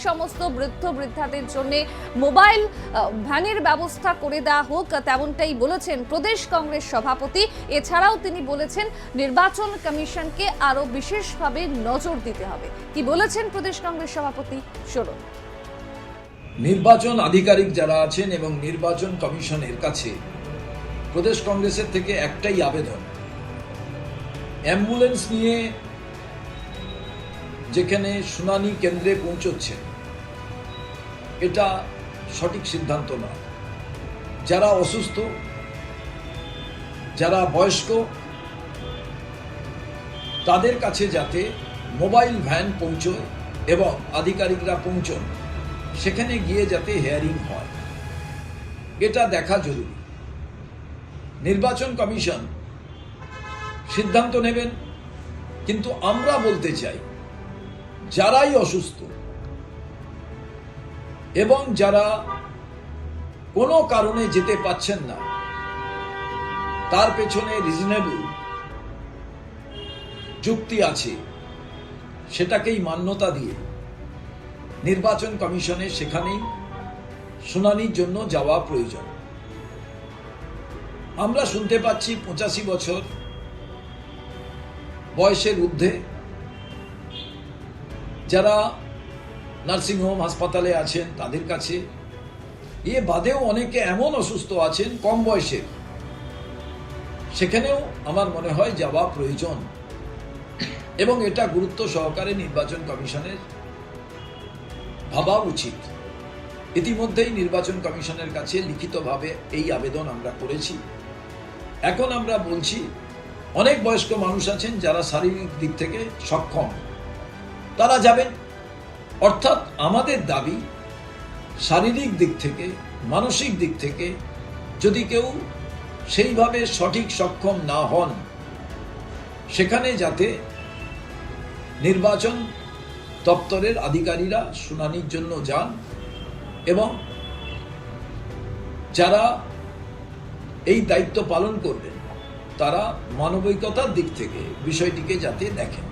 সমস্ত বৃদ্ধ বৃদ্ধাদের জন্য মোবাইল ভ্যানের ব্যবস্থা করে দেওয়া হোক, তেমনটাই বলেছেন প্রদেশ কংগ্রেস সভাপতি। এছাড়াও তিনি বলেছেন নির্বাচন কমিশনকে আরো বিশেষভাবে নজর দিতে হবে। কি বলেছেন প্রদেশ কংগ্রেস সভাপতি, শুনুন। নির্বাচন আধিকারিক যারা আছেন এবং নির্বাচন কমিশনের কাছে প্রদেশ কংগ্রেসের থেকে একটাই আবেদন, অ্যাম্বুলেন্স নিয়ে যেখানে শুনানি কেন্দ্রে পৌঁছচ্ছেন এটা সঠিক সিদ্ধান্ত নয়। যারা অসুস্থ, যারা বয়স্ক, তাদের কাছে যাতে মোবাইল ভ্যান পৌঁছয় এবং আধিকারিকরা পৌঁছন, সেখানে গিয়ে যাতে হিয়ারিং হয়, এটা দেখা জরুরি। নির্বাচন কমিশন সিদ্ধান্ত নেবেন, কিন্তু আমরা বলতে চাই যারাই অসুস্থ এবং যারা কোনো কারণে যেতে পাচ্ছেন না, তার পেছনে রিজনেবল যুক্তি আছে, সেটাকেই মান্যতা দিয়ে নির্বাচন কমিশনের সেখানেই শুনানির জন্য যাওয়া প্রয়োজন। আমরা শুনতে পাচ্ছি 85 বছর বয়সের ঊর্ধ্বে যারা নার্সিংহোম হাসপাতালে আছেন তাদের কাছে, এ বাদেও অনেকে এমন অসুস্থ আছেন কম বয়সের, সেখানেও আমার মনে হয় যাওয়া প্রয়োজন এবং এটা গুরুত্ব সহকারে নির্বাচন কমিশনের ভাবা উচিত। ইতিমধ্যেই নির্বাচন কমিশনের কাছে লিখিতভাবে এই আবেদন আমরা করেছি। এখন আমরা বলছি, অনেক বয়স্ক মানুষ আছেন যারা শারীরিক দিক থেকে সক্ষম, তারা যাবেন। অর্থাৎ আমাদের দাবি, শারীরিক দিক থেকে, মানসিক দিক থেকে যদি কেউ সেইভাবে সঠিক সক্ষম না হন, সেখানে যাতে নির্বাচন দপ্তরের আধিকারিকরা শুনানির জন্য যান এবং যারা এই দায়িত্ব পালন করবেন তারা মানবিকতার দিক থেকে বিষয়টিকে যাতে দেখেন।